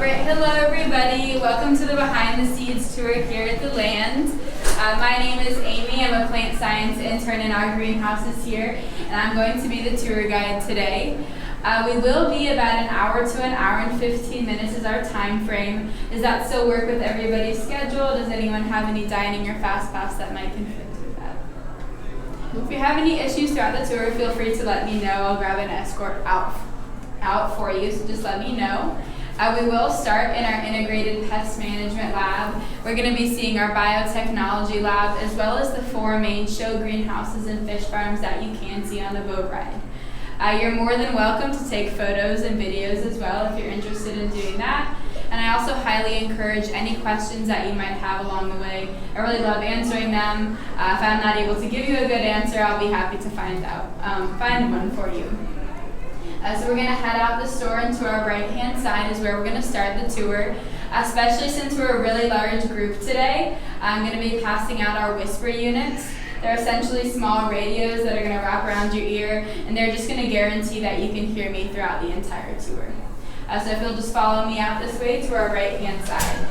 right, hello everybody. Welcome to the Behind the Seeds tour here at the land. My name is Amy. I'm a plant science intern in our greenhouses here, and I'm going to be the tour guide today. We will be about an hour to an hour and 15 minutes is our time frame. Does that still work with everybody's schedule? Does anyone have any dining or fast pass that might conflict with that? If you have any issues throughout the tour, feel free to let me know. I'll grab an escort out for you, so just let me know. We will start in our Integrated Pest Management Lab. We're going to be seeing our Biotechnology Lab as well as the 4 main show greenhouses and fish farms that you can see on the boat ride. You're more than welcome to take photos and videos as well if you're interested in doing that. And I also highly encourage any questions that you might have along the way. I really love answering them. If I'm not able to give you a good answer, I'll be happy to find one for you. So we're going to head out the store, and to our right-hand side is where we're going to start the tour. Especially since we're a really large group today, I'm going to be passing out our whisper units. They're essentially small radios that are going to wrap around your ear, and they're just going to guarantee that you can hear me throughout the entire tour. So if you'll just follow me out this way to our right-hand side.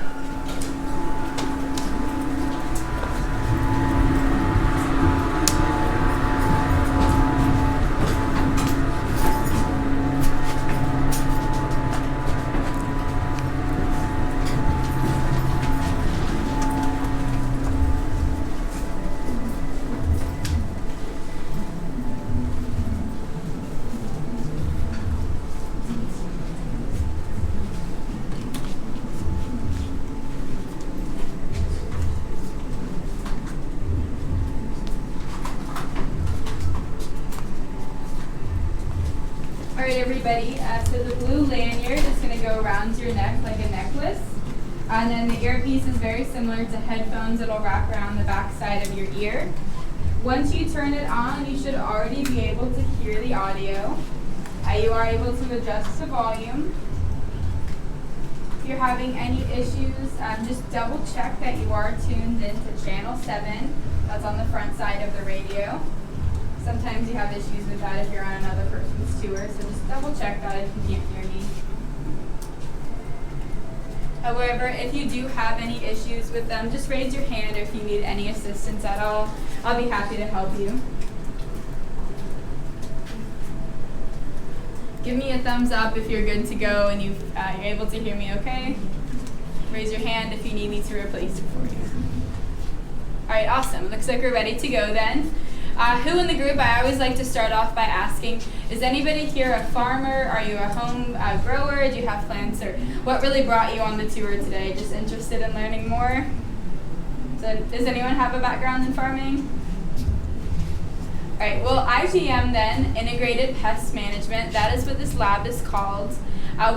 Alright everybody, so the blue lanyard is going to go around your neck like a necklace. And then the earpiece is very similar to headphones. It'll wrap around the back side of your ear. Once you turn it on, you should already be able to hear the audio. You are able to adjust the volume. If you're having any issues, just double check that you are tuned into channel 7. That's on the front side of the radio. Sometimes you have issues with that if you're on another person's tour, so just double check that if you can't hear me. However, if you do have any issues with them, just raise your hand if you need any assistance at all. I'll be happy to help you. Give me a thumbs up if you're good to go and you're able to hear me okay. Raise your hand if you need me to replace it for you. Alright, awesome. Looks like we're ready to go then. Who in the group, I always like to start off by asking, is anybody here a farmer? Are you a home grower? Do you have plants? Or what really brought you on the tour today? Just interested in learning more? So does anyone have a background in farming? Alright, well IPM then, Integrated Pest Management, that is what this lab is called.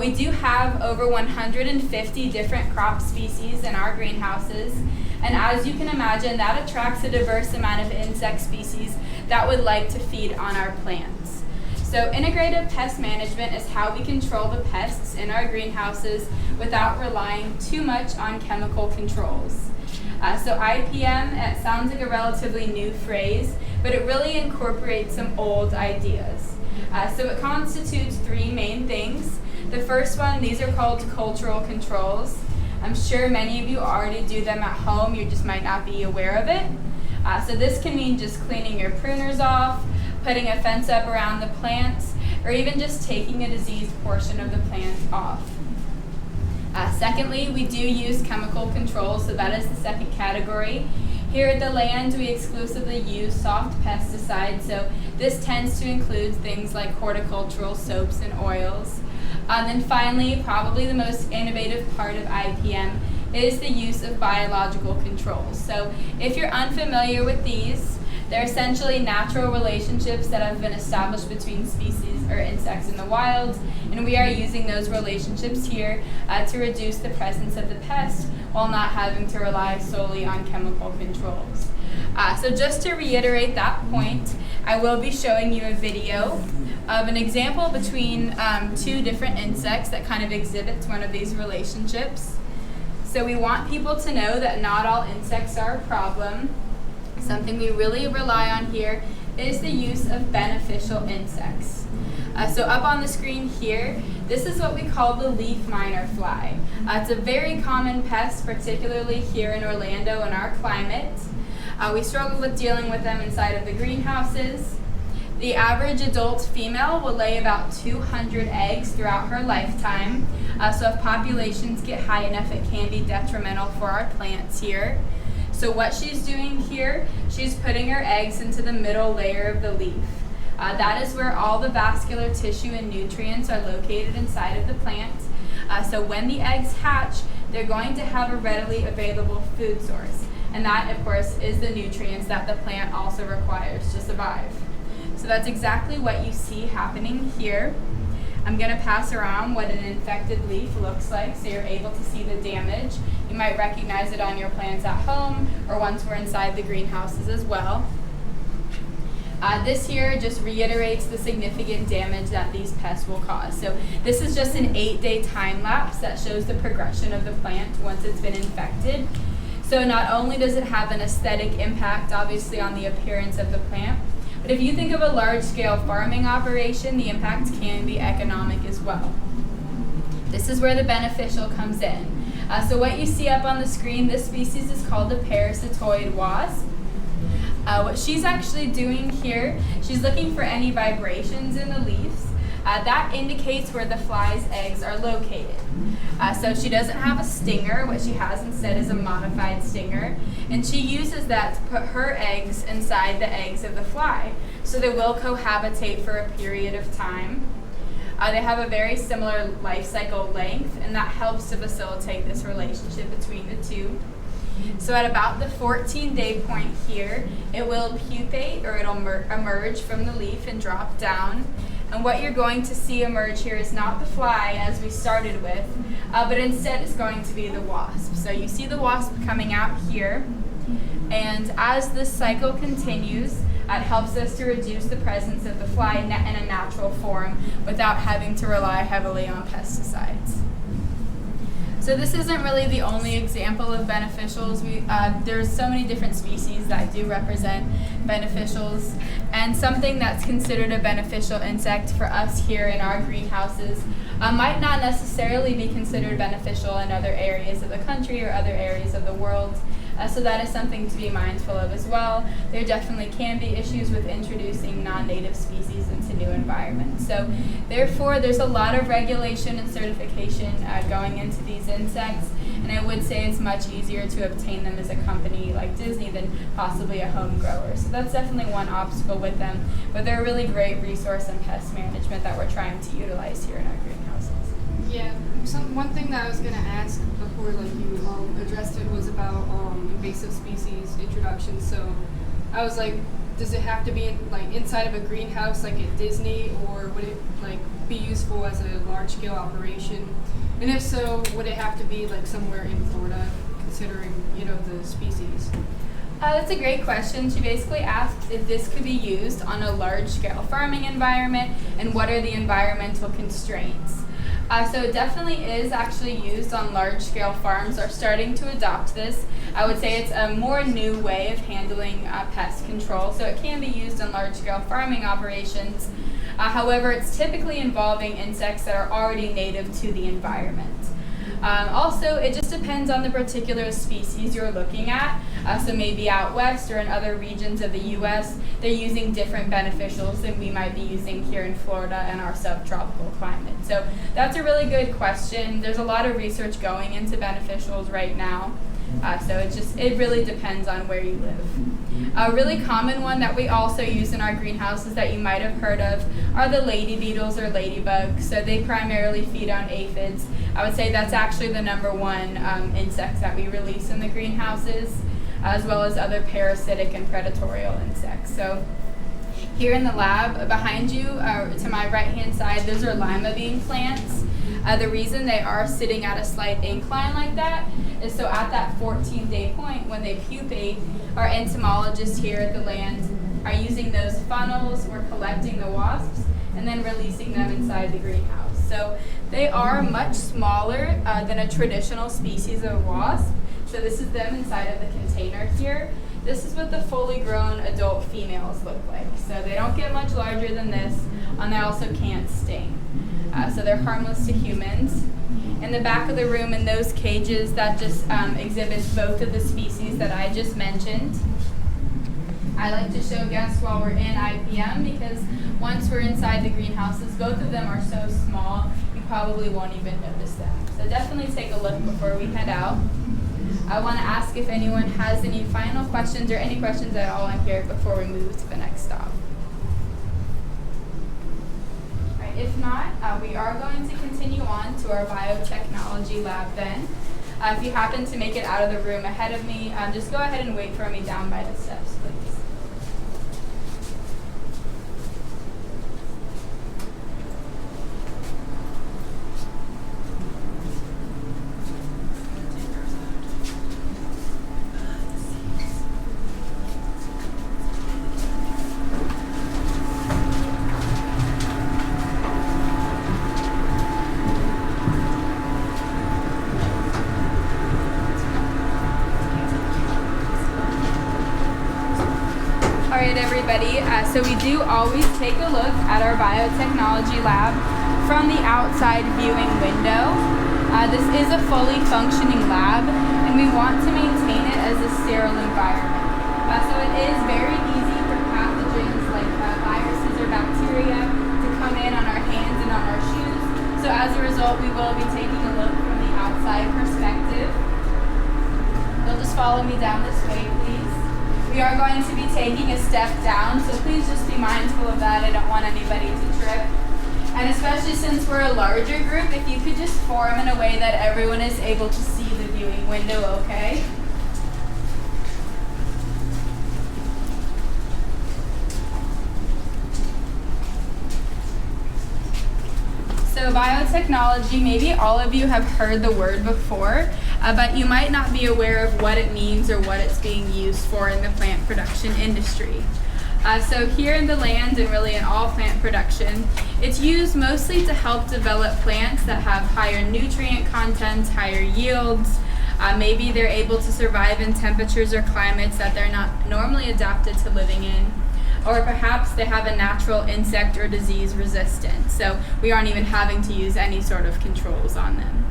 We do have over 150 different crop species in our greenhouses. And as you can imagine, that attracts a diverse amount of insect species that would like to feed on our plants. So integrated pest management is how we control the pests in our greenhouses without relying too much on chemical controls. So IPM, it sounds like a relatively new phrase, but it really incorporates some old ideas. So it constitutes 3 main things. The first one, these are called cultural controls. I'm sure many of you already do them at home, you just might not be aware of it. So this can mean just cleaning your pruners off, putting a fence up around the plants, or even just taking a diseased portion of the plant off. Secondly, we do use chemical controls, so that is the second category. Here at the land, we exclusively use soft pesticides, so this tends to include things like horticultural soaps and oils. And then finally, probably the most innovative part of IPM is the use of biological controls. So if you're unfamiliar with these, they're essentially natural relationships that have been established between species or insects in the wild, and we are using those relationships here to reduce the presence of the pest while not having to rely solely on chemical controls. So just to reiterate that point, I will be showing you a video of an example between 2 different insects that kind of exhibits one of these relationships. So we want people to know that not all insects are a problem. Something we really rely on here is the use of beneficial insects. So up on the screen here, this is what we call the leaf miner fly. It's a very common pest, particularly here in Orlando in our climate. We struggle with dealing with them inside of the greenhouses. The average adult female will lay about 200 eggs throughout her lifetime. So if populations get high enough, it can be detrimental for our plants here. So what she's doing here, she's putting her eggs into the middle layer of the leaf. That is where all the vascular tissue and nutrients are located inside of the plant. So when the eggs hatch, they're going to have a readily available food source. And that, of course, is the nutrients that the plant also requires to survive. So that's exactly what you see happening here. I'm going to pass around what an infected leaf looks like so you're able to see the damage. You might recognize it on your plants at home or once we're inside the greenhouses as well. This here just reiterates the significant damage that these pests will cause. So this is just an 8-day time lapse that shows the progression of the plant once it's been infected. So not only does it have an aesthetic impact, obviously, on the appearance of the plant, but if you think of a large-scale farming operation, the impact can be economic as well. This is where the beneficial comes in. So what you see up on the screen, this species is called the Parasitoid Wasp. What she's actually doing here, she's looking for any vibrations in the leaves. That indicates where the fly's eggs are located. So she doesn't have a stinger. What she has instead is a modified stinger. And she uses that to put her eggs inside the eggs of the fly. So they will cohabitate for a period of time. They have a very similar life cycle length, and that helps to facilitate this relationship between the two. So at about the 14-day point here, it will pupate, or it'll emerge from the leaf and drop down. And what you're going to see emerge here is not the fly as we started with, but instead it's going to be the wasp. So you see the wasp coming out here, and as this cycle continues, it helps us to reduce the presence of the fly in a natural form without having to rely heavily on pesticides. So this isn't really the only example of beneficials. There's so many different species that do represent beneficials, and something that's considered a beneficial insect for us here in our greenhouses might not necessarily be considered beneficial in other areas of the country or other areas of the world. So that is something to be mindful of as well. There definitely can be issues with introducing non-native species into new environments. So therefore, there's a lot of regulation and certification going into these insects, and I would say it's much easier to obtain them as a company like Disney than possibly a home grower. So that's definitely one obstacle with them, but they're a really great resource in pest management that we're trying to utilize here in our greenhouses. Yeah, one thing that I was going to ask before you addressed it was about invasive species introduction. So I was like, does it have to be inside of a greenhouse like at Disney, or would it be useful as a large-scale operation? And if so, would it have to be somewhere in Florida, considering the species? That's a great question. She basically asked if this could be used on a large-scale farming environment and what are the environmental constraints. So it definitely is actually used on large-scale farms are starting to adopt this. I would say it's a more new way of handling pest control, so it can be used in large-scale farming operations. However, it's typically involving insects that are already native to the environment. Also, it just depends on the particular species you're looking at. So maybe out west or in other regions of the U.S., they're using different beneficials than we might be using here in Florida and our subtropical climate. So that's a really good question. There's a lot of research going into beneficials right now. So it really depends on where you live. A really common one that we also use in our greenhouses that you might have heard of are the lady beetles or ladybugs. So they primarily feed on aphids. I would say that's actually the number one insects that we release in the greenhouses, as well as other parasitic and predatorial insects. So here in the lab behind you, to my right-hand side, those are Lima bean plants. The reason they are sitting at a slight incline like that is so at that 14-day point when they pupate, our entomologists here at the land are using those funnels, we're collecting the wasps, and then releasing them inside the greenhouse. So they are much smaller than a traditional species of wasp. So this is them inside of the container here. This is what the fully grown adult females look like. So they don't get much larger than this. and they also can't sting. So they're harmless to humans. In the back of the room, in those cages, that just exhibits both of the species that I just mentioned. I like to show guests while we're in IPM because once we're inside the greenhouses, both of them are so small, you probably won't even notice them. So definitely take a look before we head out. I want to ask if anyone has any final questions or any questions at all in here before we move to the next stop. All right, if not, we are going to continue on to our Biotechnology Lab then. If you happen to make it out of the room ahead of me, just go ahead and wait for me down by the steps, please. Everybody, so we do always take a look at our Biotechnology Lab from the outside viewing window. This is a fully functioning lab, and we want to maintain it as a sterile environment. So it is very easy for pathogens like viruses or bacteria to come in on our hands and on our shoes. So as a result, we will be taking a look from the outside perspective. You'll just follow me down this way, please. We are going to be taking a step down, so please just be mindful of that. I don't want anybody to trip. And especially since we're a larger group, if you could just form in a way that everyone is able to see the viewing window, okay? So biotechnology, maybe all of you have heard the word before, but you might not be aware of what it means or what it's being used for in the plant production industry. So here in the land and really in all plant production, it's used mostly to help develop plants that have higher nutrient contents, higher yields. Maybe they're able to survive in temperatures or climates that they're not normally adapted to living in. Or perhaps they have a natural insect or disease resistance, so we aren't even having to use any sort of controls on them.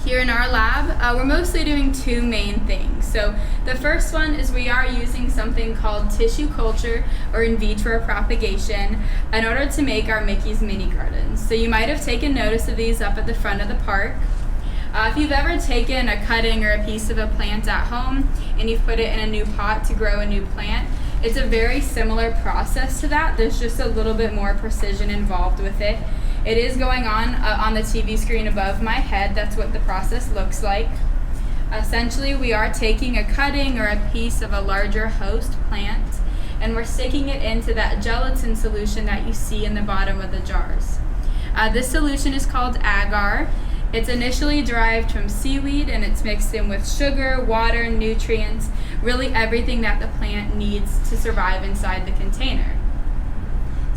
Here in our lab, we're mostly doing two main things. So the first one is we are using something called tissue culture or in vitro propagation in order to make our Mickey's mini gardens. So you might have taken notice of these up at the front of the park. If you've ever taken a cutting or a piece of a plant at home and you've put it in a new pot to grow a new plant, it's a very similar process to that. There's just a little bit more precision involved with it. It is going on the TV screen above my head. That's what the process looks like. Essentially, we are taking a cutting or a piece of a larger host plant, and we're sticking it into that gelatin solution that you see in the bottom of the jars. This solution is called agar. It's initially derived from seaweed, and it's mixed in with sugar, water, nutrients, really everything that the plant needs to survive inside the container.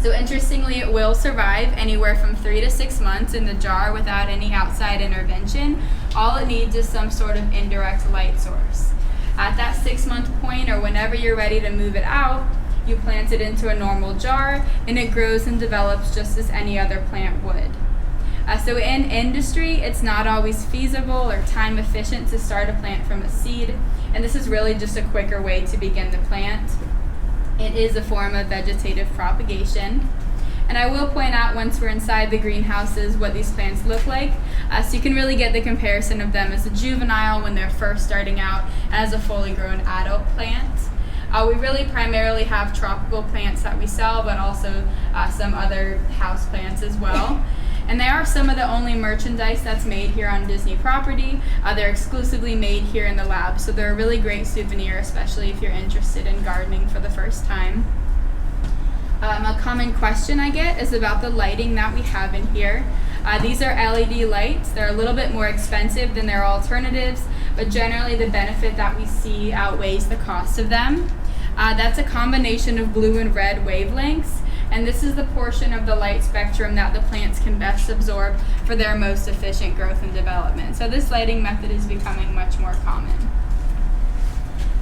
So interestingly, it will survive anywhere from 3 to 6 months in the jar without any outside intervention. All it needs is some sort of indirect light source. At that 6-month point, or whenever you're ready to move it out, you plant it into a normal jar, and it grows and develops just as any other plant would. So in industry, it's not always feasible or time efficient to start a plant from a seed, and this is really just a quicker way to begin the plant. It is a form of vegetative propagation. And I will point out once we're inside the greenhouses what these plants look like, so you can really get the comparison of them as a juvenile when they're first starting out and as a fully grown adult plant. We really primarily have tropical plants that we sell, but also some other house plants as well. And they are some of the only merchandise that's made here on Disney property. They're exclusively made here in the lab, so they're a really great souvenir, especially if you're interested in gardening for the first time. A common question I get is about the lighting that we have in here. These are LED lights. They're a little bit more expensive than their alternatives, but generally the benefit that we see outweighs the cost of them. That's a combination of blue and red wavelengths, and this is the portion of the light spectrum that the plants can best absorb for their most efficient growth and development. So this lighting method is becoming much more common.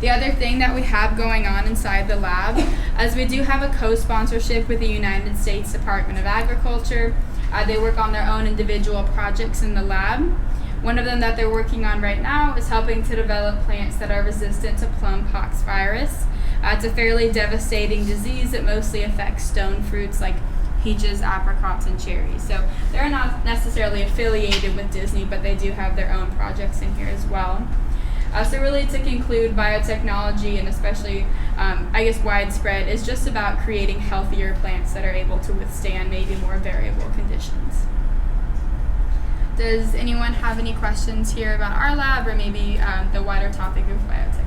The other thing that we have going on inside the lab is we do have a co-sponsorship with the United States Department of Agriculture. They work on their own individual projects in the lab. One of them that they're working on right now is helping to develop plants that are resistant to plum pox virus. It's a fairly devastating disease that mostly affects stone fruits like peaches, apricots, and cherries. So they're not necessarily affiliated with Disney, but they do have their own projects in here as well. So really to conclude, biotechnology, and especially, widespread, is just about creating healthier plants that are able to withstand maybe more variable conditions. Does anyone have any questions here about our lab or maybe the wider topic of biotechnology?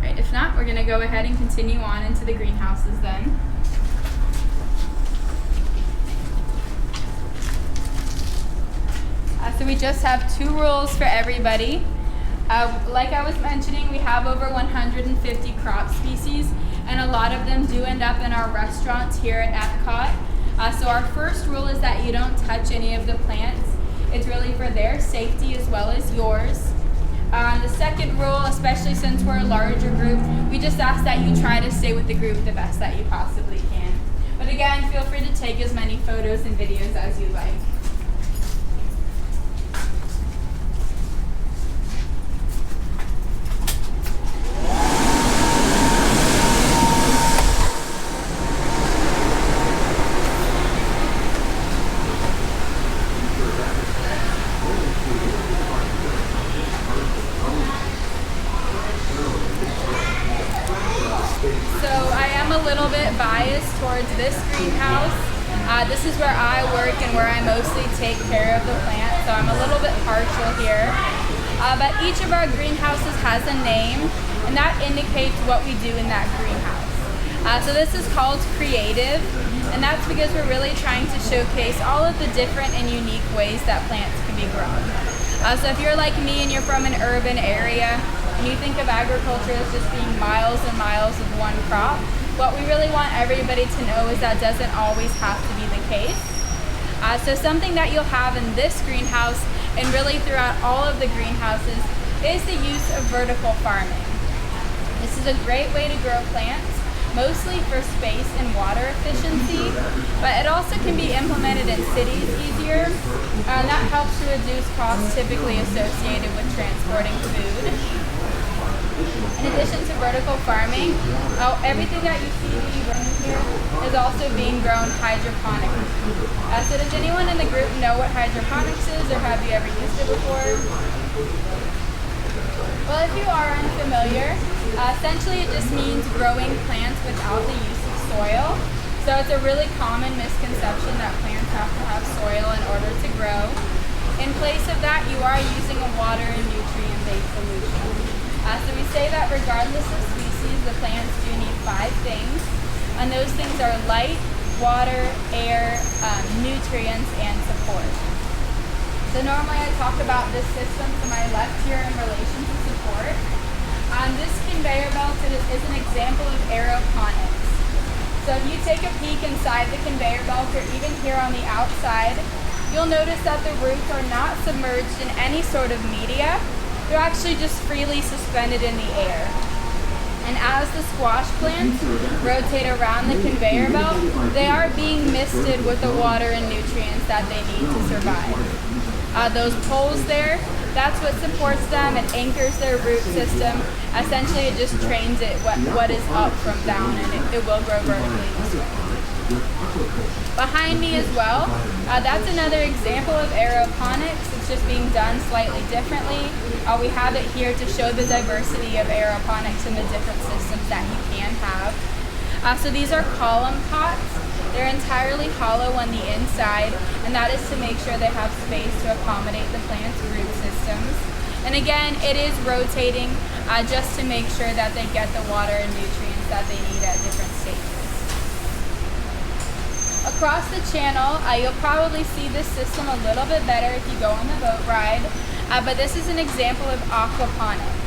Right, if not, we're going to go ahead and continue on into the greenhouses then. So we just have 2 rules for everybody. Like I was mentioning, we have over 150 crop species, and a lot of them do end up in our restaurants here at Epcot. So our first rule is that you don't touch any of the plants. It's really for their safety as well as yours. The second rule, especially since we're a larger group, we just ask that you try to stay with the group the best that you possibly can. But again, feel free to take as many photos and videos as you like. Biased towards this greenhouse. This is where I work and where I mostly take care of the plant, so I'm a little bit partial here. But each of our greenhouses has a name, and that indicates what we do in that greenhouse. So this is called Creative, and that's because we're really trying to showcase all of the different and unique ways that plants can be grown. So if you're like me and you're from an urban area, and you think of agriculture as just being miles and miles of one crop, what we really want everybody to know is that doesn't always have to be the case. So something that you'll have in this greenhouse and really throughout all of the greenhouses is the use of vertical farming. This is a great way to grow plants, mostly for space and water efficiency, but it also can be implemented in cities easier. That helps to reduce costs typically associated with transporting food. In addition to vertical farming, everything that you see being grown here is also being grown hydroponically. So does anyone in the group know what hydroponics is, or have you ever used it before? Well, if you are unfamiliar, essentially it just means growing plants without the use of soil. So it's a really common misconception that plants have to have soil in order to grow. In place of that, you are using a water and nutrient-based solution. So we say that regardless of species, the plants do need 5 things, and those things are light, water, air, nutrients, and support. So normally I talk about this system to my left here in relation to support. This conveyor belt is an example of aeroponics. So if you take a peek inside the conveyor belt, or even here on the outside, you'll notice that the roots are not submerged in any sort of media. They're actually just freely suspended in the air. And as the squash plants rotate around the conveyor belt, they are being misted with the water and nutrients that they need to survive. Those poles there, that's what supports them. It anchors their root system. Essentially, it just trains it what is up from down, and it will grow vertically this way. Behind me as well, that's another example of aeroponics. It's just being done slightly differently. We have it here to show the diversity of aeroponics and the different systems that you can have. So these are column pots. They're entirely hollow on the inside, and that is to make sure they have space to accommodate the plant's root systems. And again, it is rotating just to make sure that they get the water and nutrients that they need at different stages. Across the channel, you'll probably see this system a little bit better if you go on the boat ride, but this is an example of aquaponics.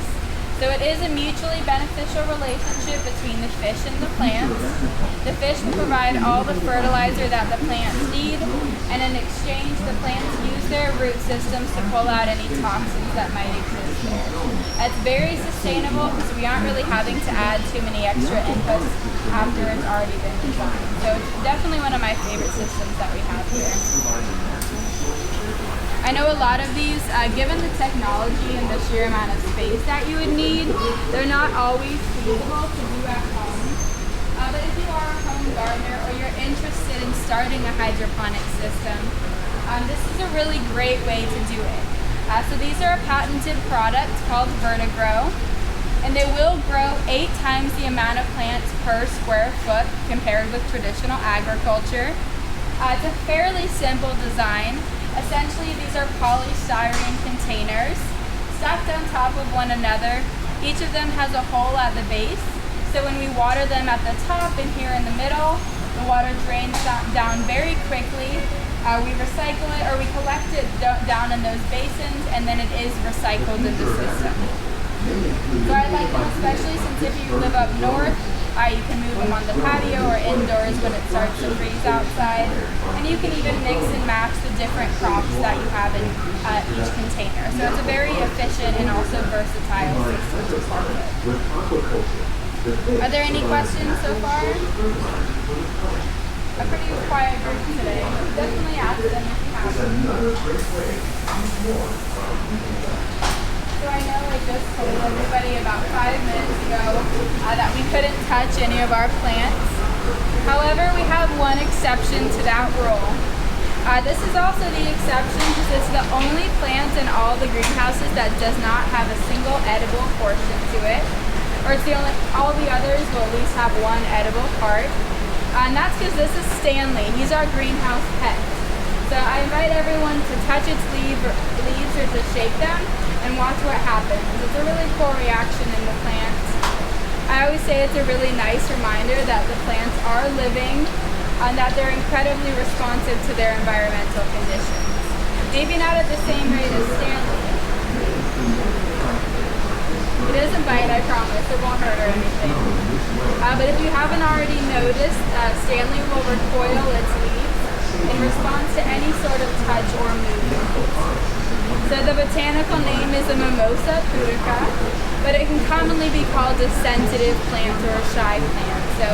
So it is a mutually beneficial relationship between the fish and the plants. The fish will provide all the fertilizer that the plants need, and in exchange, the plants use use their root systems to pull out any toxins that might exist there. It's very sustainable because we aren't really having to add too many extra inputs after it's already been designed. So it's definitely one of my favorite systems that we have here. I know a lot of these, given the technology and the sheer amount of space that you would need, they're not always feasible to do at home. But if you are a home gardener or you're interested in starting a hydroponic system, this is a really great way to do it. So these are a patented product called Vertigrow, and they will grow 8 times the amount of plants per square foot compared with traditional agriculture. It's a fairly simple design. Essentially, these are polystyrene containers stacked on top of one another. Each of them has a hole at the base. So when we water them at the top and here in the middle, the water drains down very quickly. We recycle it, or we collect it down in those basins, and then it is recycled in the system. So I like them especially since if you live up north, you can move them on the patio or indoors when it starts to freeze outside. And you can even mix and match the different crops that you have in each container. So it's a very efficient and also versatile system to start with. Are there any questions so far? A pretty quiet group today. Definitely ask them if you have them. So I know I just told everybody about 5 minutes ago that we couldn't touch any of our plants. However, we have one exception to that rule. This is also the exception because it's the only plant in all the greenhouses that does not have a single edible portion to it. Or it's the only, all the others will at least have one edible part. And that's because this is Stanley. He's our greenhouse pet. So I invite everyone to touch its leaves or to shake them and watch what happens. It's a really cool reaction in the plants. I always say it's a really nice reminder that the plants are living and that they're incredibly responsive to their environmental conditions. Maybe not at the same rate as Stanley. It doesn't bite, I promise. It won't hurt or anything. But if you haven't already noticed, Stanley will recoil its leaves in response to any sort of touch or movement. So the botanical name is a Mimosa pudica, but it can commonly be called a sensitive plant or a shy plant. So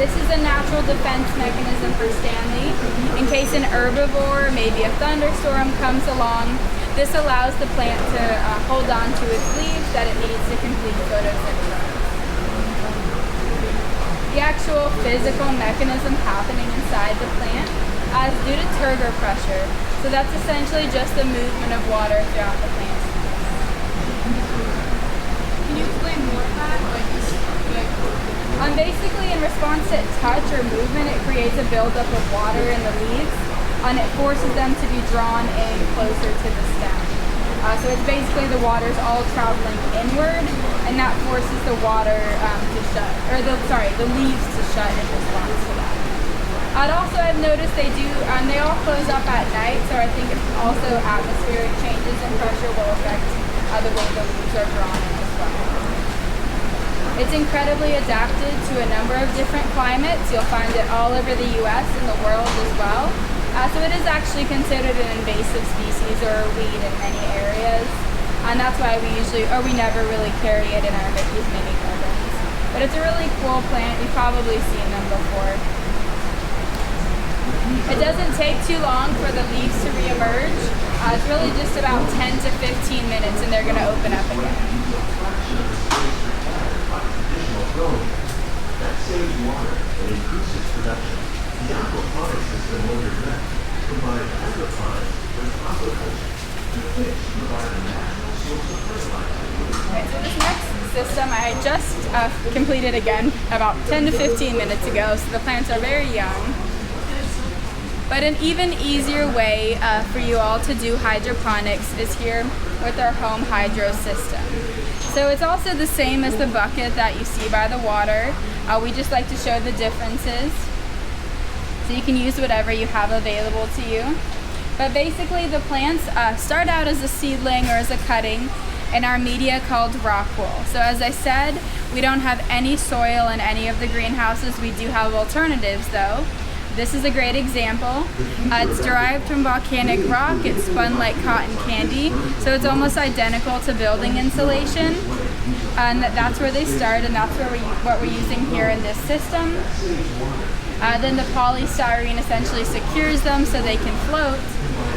this is a natural defense mechanism for Stanley. In case an herbivore, maybe a thunderstorm comes along, this allows the plant to hold on to its leaves that it needs to complete photosynthesis. The actual physical mechanism happening inside the plant is due to turgor pressure. So that's essentially just the movement of water throughout the plant. Can you explain more of that? Basically, in response to touch or movement, it creates a buildup of water in the leaves, and it forces them to be drawn in closer to the stem. So it's basically the water's all traveling inward, and that forces the water to shut, or the leaves to shut in response to that. I've noticed they all close up at night, so I think also atmospheric changes and pressure will affect the way the leaves are drawn in as well. It's incredibly adapted to a number of different climates. You'll find it all over the U.S. and the world as well. So it is actually considered an invasive species or a weed in many areas. And that's why we never really carry it in our Mickey's mini gardens. But it's a really cool plant. You've probably seen them before. It doesn't take too long for the leaves to reemerge. It's really just about 10 to 15 minutes and they're going to open up again. That saves water and increases production. The aquaponics system will direct provide hydroponics with aquaculture. The fish provide a natural source of fertilizer. Okay, so this next system I just completed again about 10 to 15 minutes ago, so the plants are very young. But an even easier way for you all to do hydroponics is here with our home hydro system. So it's also the same as the bucket that you see by the water. We just like to show the differences. So you can use whatever you have available to you. But basically the plants start out as a seedling or as a cutting in our media called rock wool. So as I said, we don't have any soil in any of the greenhouses. We do have alternatives though. This is a great example. It's derived from volcanic rock. It's spun like cotton candy, so it's almost identical to building insulation. And that's where they start, and that's what we're using here in this system. Then the polystyrene essentially secures them so they can float.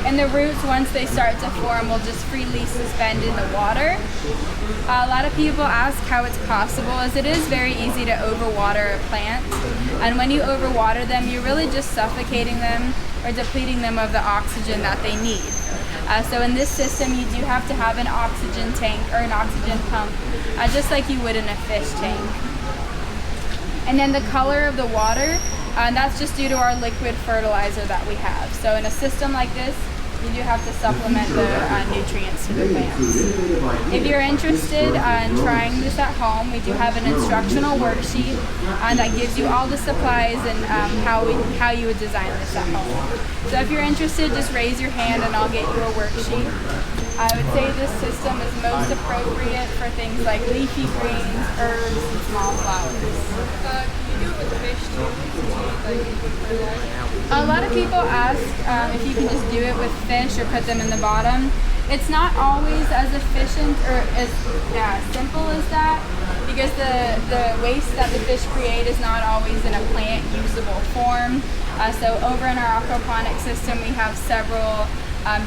And the roots, once they start to form, will just freely suspend in the water. A lot of people ask how it's possible, as it is very easy to overwater a plant. And when you overwater them, you're really just suffocating them or depleting them of the oxygen that they need. So in this system, you do have to have an oxygen tank or an oxygen pump, just like you would in a fish tank. And then the color of the water, that's just due to our liquid fertilizer that we have. So in a system like this, you do have to supplement the nutrients to the plants. If you're interested in trying this at home, we do have an instructional worksheet that gives you all the supplies and how you would design this at home. So if you're interested, just raise your hand and I'll get you a worksheet. I would say this system is most appropriate for things like leafy greens, herbs, and small flowers. Can you do it with fish too? A lot of people ask if you can just do it with fish or put them in the bottom. It's not always as efficient or as simple as that, because the waste that the fish create is not always in a plant usable form. So over in our aquaponic system, we have several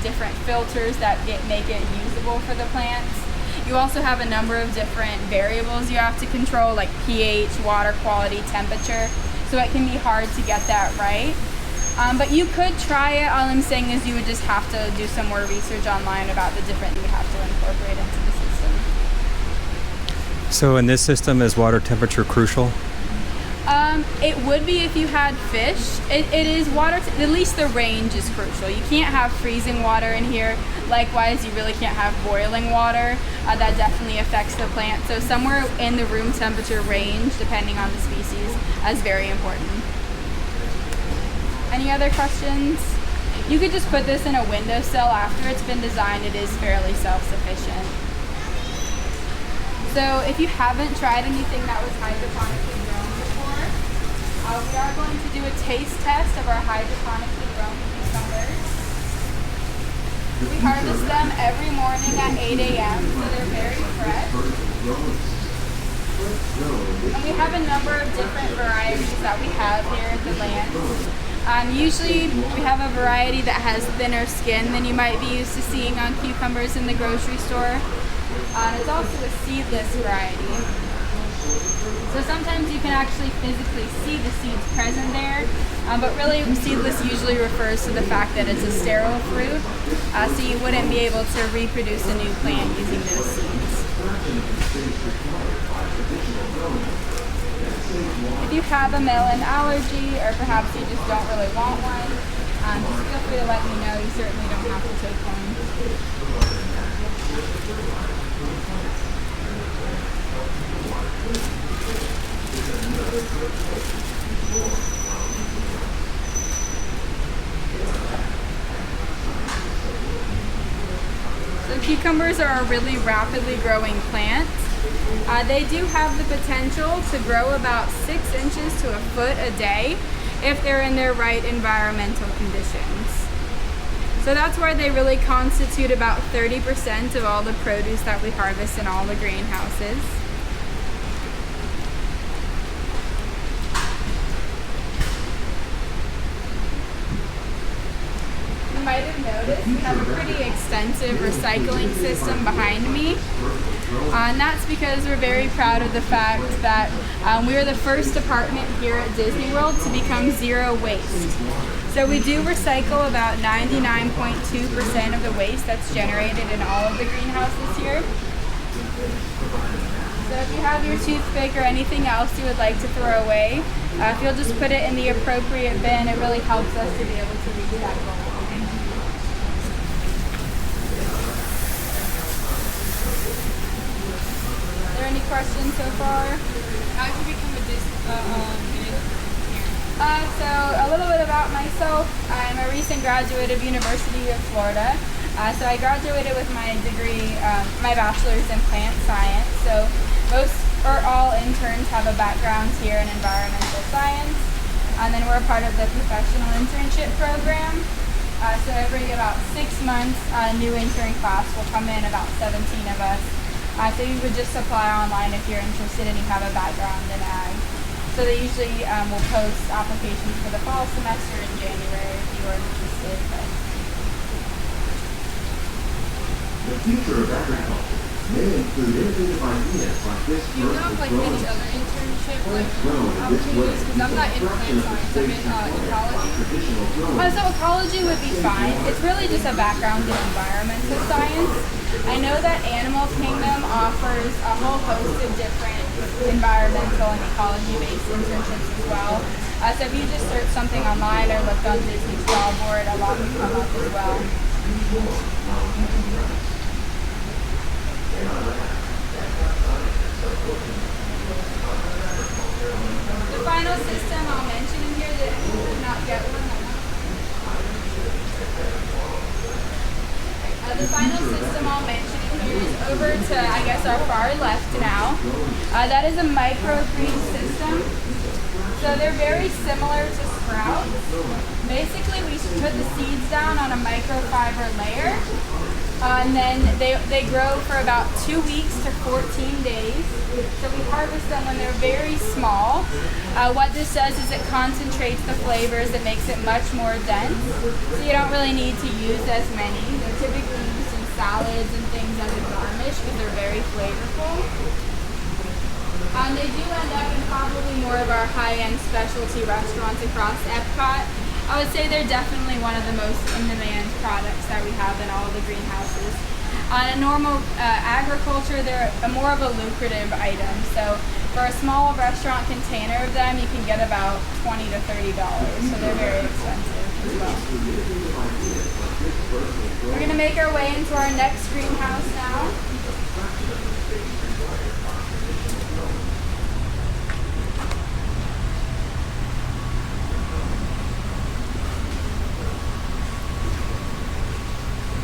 different filters that make it usable for the plants. You also have a number of different variables you have to control, like pH, water quality, temperature. So it can be hard to get that right. But you could try it. All I'm saying is you would just have to do some more research online about the different you would have to incorporate into the system. So in this system, is water temperature crucial? It would be if you had fish. It is water, at least the range is crucial. You can't have freezing water in here. Likewise, you really can't have boiling water. That definitely affects the plant. So somewhere in the room temperature range, depending on the species, is very important. Any other questions? You could just put this in a windowsill after it's been designed. It is fairly self-sufficient. So if you haven't tried anything that was hydroponically grown before, we are going to do a taste test of our hydroponically grown cucumbers. We harvest them every morning at 8 a.m., so they're very fresh. And we have a number of different varieties that we have here at the land. Usually we have a variety that has thinner skin than you might be used to seeing on cucumbers in the grocery store. It's also a seedless variety. So sometimes you can actually physically see the seeds present there, but really seedless usually refers to the fact that it's a sterile fruit, so you wouldn't be able to reproduce a new plant using those seeds. If you have a melon allergy, or perhaps you just don't really want one, just feel free to let me know. You certainly don't have to take one. So cucumbers are a really rapidly growing plant. They do have the potential to grow about 6 inches to a foot a day if they're in their right environmental conditions. So that's why they really constitute about 30% of all the produce that we harvest in all the greenhouses. You might have noticed we have a pretty extensive recycling system behind me. And that's because we're very proud of the fact that we are the first department here at Disney World to become zero waste. So we do recycle about 99.2% of the waste that's generated in all of the greenhouses here. So if you have your toothpick or anything else you would like to throw away, if you'll just put it in the appropriate bin, it really helps us to be able to recycle. Are there any questions so far? How did you become a So a little bit about myself. I'm a recent graduate of University of Florida. So I graduated with my degree, my bachelor's in plant science. So most or all interns have a background here in environmental science. And then we're a part of the professional internship program. So every about 6 months, a new intern class will come in, about 17 of us. So you would just apply online if you're interested and you have a background in ag. So they usually will post applications for the fall semester in January if you are interested. But The future of agriculture may include innovative ideas like this Do you have like any other internship like opportunities? Because I'm not in plant science, I'm in ecology. So ecology would be fine. It's really just a background in environmental science. I know that Animal Kingdom offers a whole host of different environmental and ecology-based internships as well. So if you just search something online or look on Disney's job board, a lot will come up as well. The final system I'll mention in here that you did not get one. The final system I'll mention in here is over to, I guess, our far left now. That is a microgreen system. So they're very similar to sprouts. Basically, we put the seeds down on a microfiber layer. And then they grow for about 2 weeks to 14 days. So we harvest them when they're very small. What this does is it concentrates the flavors. It makes it much more dense. So you don't really need to use as many. They're typically used in salads and things as a garnish because they're very flavorful. They do end up in probably more of our high-end specialty restaurants across Epcot. I would say they're definitely one of the most in-demand products that we have in all of the greenhouses. On a normal agriculture, they're more of a lucrative item. So for a small restaurant container of them, you can get about $20 to $30. So they're very expensive as well. We're going to make our way into our next greenhouse now.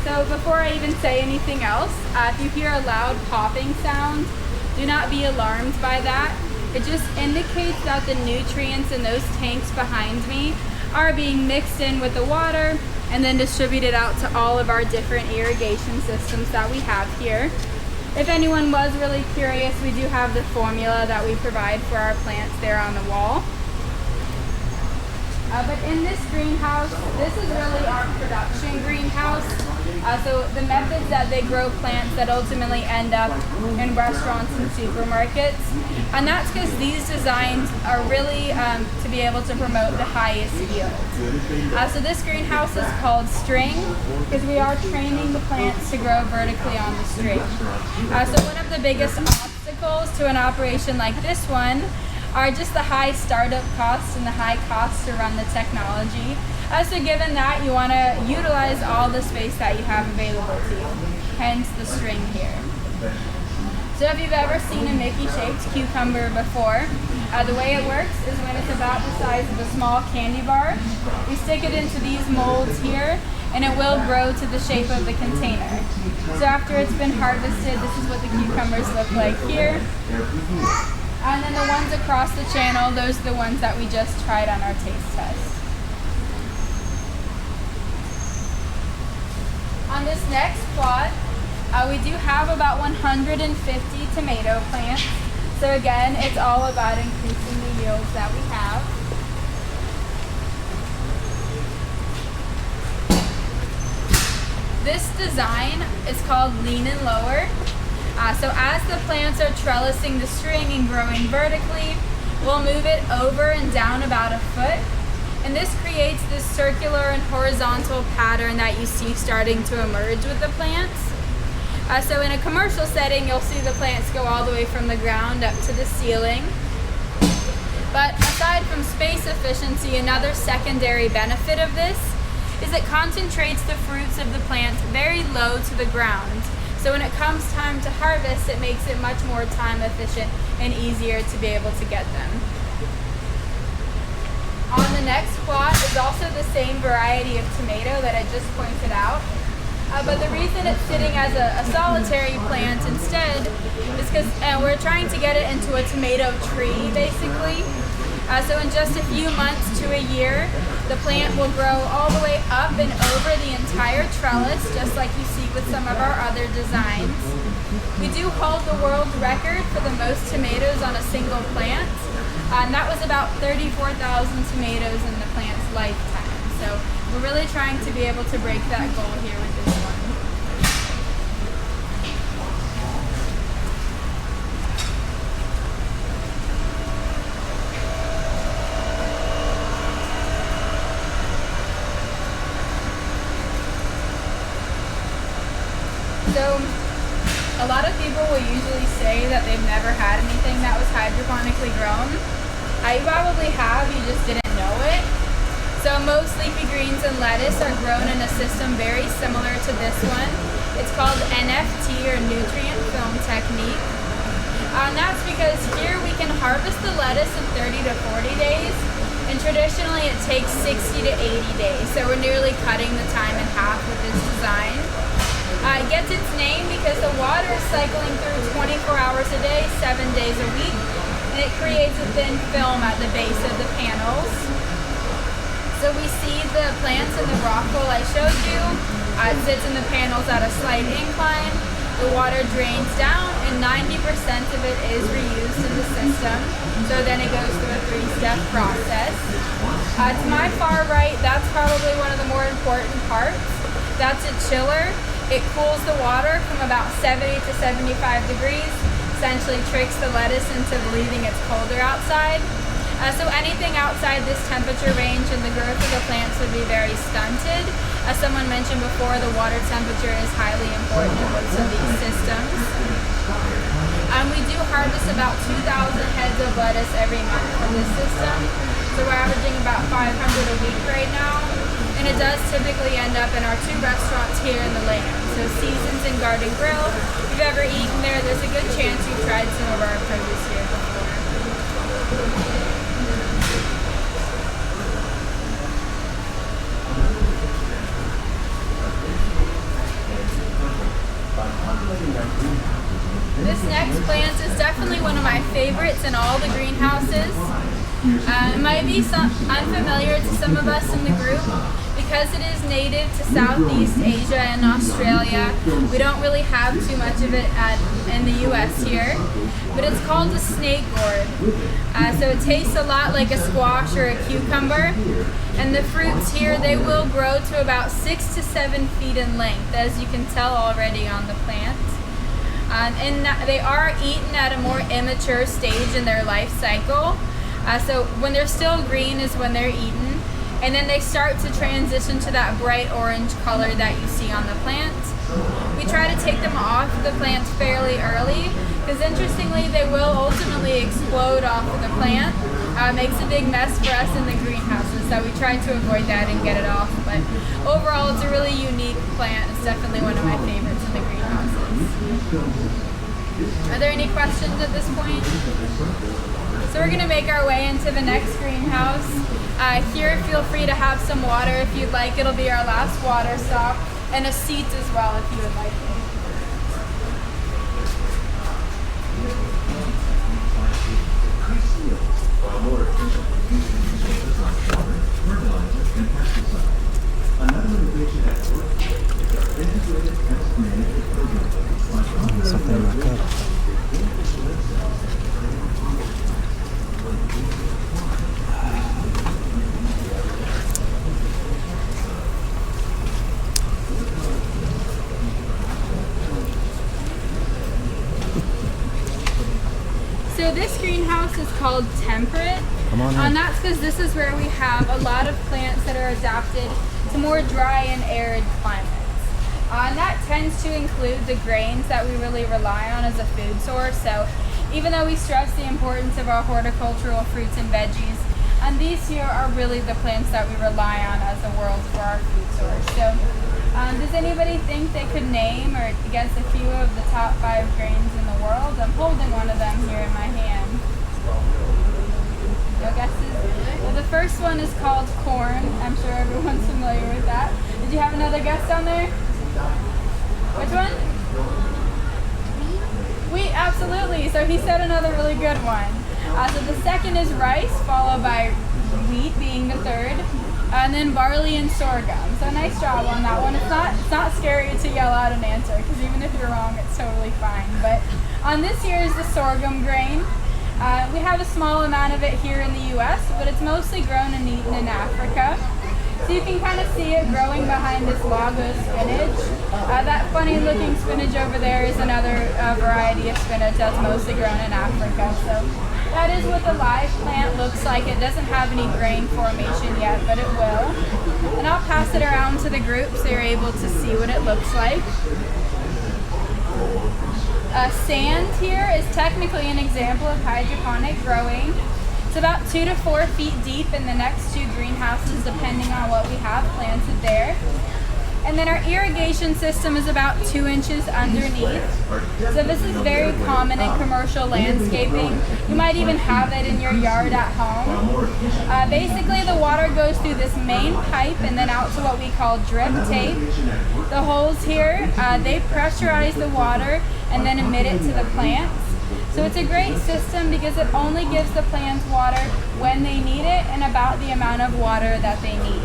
So before I even say anything else, if you hear a loud popping sound, do not be alarmed by that. It just indicates that the nutrients in those tanks behind me are being mixed in with the water and then distributed out to all of our different irrigation systems that we have here. If anyone was really curious, we do have the formula that we provide for our plants there on the wall. But in this greenhouse, this is really our production greenhouse. So the methods that they grow plants that ultimately end up in restaurants and supermarkets. And that's because these designs are really to be able to promote the highest yield. So this greenhouse is called string because we are training the plants to grow vertically on the string. So one of the biggest obstacles to an operation like this one are just the high startup costs and the high costs to run the technology. So given that, you want to utilize all the space that you have available to you, hence the string here. So if you've ever seen a Mickey-shaped cucumber before, the way it works is when it's about the size of a small candy bar, we stick it into these molds here, and it will grow to the shape of the container. So after it's been harvested, this is what the cucumbers look like here. And then the ones across the channel, those are the ones that we just tried on our taste test. On this next plot, we do have about 150 tomato plants. So again, it's all about increasing the yields that we have. This design is called lean and lower. So as the plants are trellising the string and growing vertically, we'll move it over and down about a foot. And this creates this circular and horizontal pattern that you see starting to emerge with the plants. So in a commercial setting, you'll see the plants go all the way from the ground up to the ceiling. But aside from space efficiency, another secondary benefit of this is it concentrates the fruits of the plants very low to the ground. So when it comes time to harvest, it makes it much more time efficient and easier to be able to get them. On the next plot is also the same variety of tomato that I just pointed out. But the reason it's sitting as a solitary plant instead is because we're trying to get it into a tomato tree, basically. So in just a few months to a year, the plant will grow all the way up and over the entire trellis, just like you see with some of our other designs. We do hold the world record for the most tomatoes on a single plant, and that was about 34,000 tomatoes in the plant's lifetime. So we're really trying to be able to break that goal here with this one. So a lot of people will usually say that they've never had anything that was hydroponically grown. You probably have, you just didn't know it. So most leafy greens and lettuce are grown in a system very similar to this one. It's called NFT, or nutrient film technique. And that's because here we can harvest the lettuce in 30 to 40 days, and traditionally it takes 60 to 80 days. So we're nearly cutting the time in half with this design. It gets its name because the water is cycling through 24 hours a day, 7 days a week, and it creates a thin film at the base of the panels. So we see the plants in the rock wool I showed you. It sits in the panels at a slight incline. The water drains down, and 90% of it is reused in the system. So then it goes through a 3-step process. To my far right, that's probably one of the more important parts. That's a chiller. It cools the water from about 70 to 75 degrees, essentially tricks the lettuce into believing it's colder outside. So anything outside this temperature range and the growth of the plants would be very stunted. As someone mentioned before, the water temperature is highly important in most of these systems. We do harvest about 2,000 heads of lettuce every month from this system. So we're averaging about 500 a week right now. And it does typically end up in our 2 restaurants here in the land. So Seasons and Garden Grill. If you've ever eaten there, there's a good chance you've tried some of our produce here before. This next plant is definitely one of my favorites in all the greenhouses. It might be unfamiliar to some of us in the group because it is native to Southeast Asia and Australia. We don't really have too much of it in the US here, but it's called a snake gourd. So it tastes a lot like a squash or a cucumber, and the fruits here, they will grow to about 6 to 7 feet in length, as you can tell already on the plant. And they are eaten at a more immature stage in their life cycle. So when they're still green is when they're eaten, and then they start to transition to that bright orange color that you see on the plant. We try to take them off the plants fairly early because interestingly they will ultimately explode off of the plant. It makes a big mess for us in the greenhouses, so we try to avoid that and get it off. But overall it's a really unique plant. It's definitely one of my favorites in the greenhouses. Are there any questions at this point? So we're going to make our way into the next greenhouse. Here, feel free to have some water if you'd like. It'll be our last water stop, and a seat as well if you would like it. While more efficient using resources like water, fertilizer, and pesticides. Another innovation at Orchid is our integrated pest management program. Something like that. So this greenhouse is called Temperate, Come on in. and that's because this is where we have a lot of plants that are adapted to more dry and arid climates. And that tends to include the grains that we really rely on as a food source. So even though we stress the importance of our horticultural fruits and veggies, and these here are really the plants that we rely on as the world for our food source. So does anybody think they could name or guess a few of the top 5 grains in the world? I'm holding one of them here in my hand. No guesses? Well, the first one is called corn. I'm sure everyone's familiar with that. Did you have another guess down there? Which one? Wheat, absolutely. So he said another really good one. So the second is rice, followed by wheat being the third, and then barley and sorghum. So nice job on that one. It's not scary to yell out an answer, because even if you're wrong, it's totally fine. But on this year is the sorghum grain. We have a small amount of it here in the US, but it's mostly grown and eaten in Africa. So you can kind of see it growing behind this lago spinach. That funny looking spinach over there is another variety of spinach that's mostly grown in Africa. So that is what the live plant looks like. It doesn't have any grain formation yet, but it will. And I'll pass it around to the group so you're able to see what it looks like. Sand here is technically an example of hydroponic growing. It's about 2 to 4 feet deep in the next 2 greenhouses, depending on what we have planted there. And then our irrigation system is about 2 inches underneath. So this is very common in commercial landscaping. You might even have it in your yard at home. Basically, the water goes through this main pipe and then out to what we call drip tape. The holes here, they pressurize the water and then emit it to the plants. So it's a great system because it only gives the plants water when they need it and about the amount of water that they need.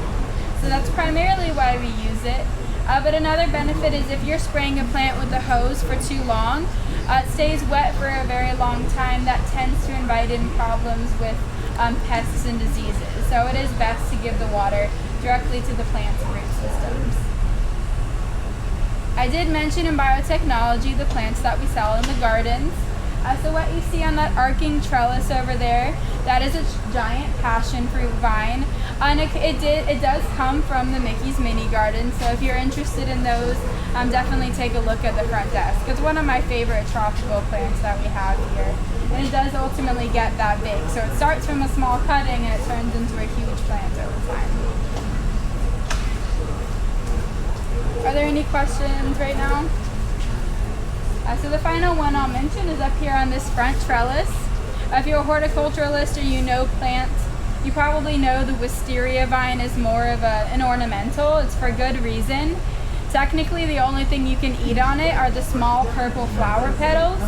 So that's primarily why we use it. But another benefit is if you're spraying a plant with a hose for too long, it stays wet for a very long time. That tends to invite in problems with pests and diseases. So it is best to give the water directly to the plant's root systems. I did mention in biotechnology the plants that we sell in the gardens. So what you see on that arcing trellis over there, that is a giant passion fruit vine. And it does come from the Mickey's Mini Garden, so if you're interested in those, definitely take a look at the front desk. It's one of my favorite tropical plants that we have here. And it does ultimately get that big. So it starts from a small cutting and it turns into a huge plant over time. Are there any questions right now? So the final one I'll mention is up here on this front trellis. If you're a horticulturalist or you know plants, you probably know the Wisteria Vine is more of an ornamental. It's for good reason. Technically, the only thing you can eat on it are the small purple flower petals.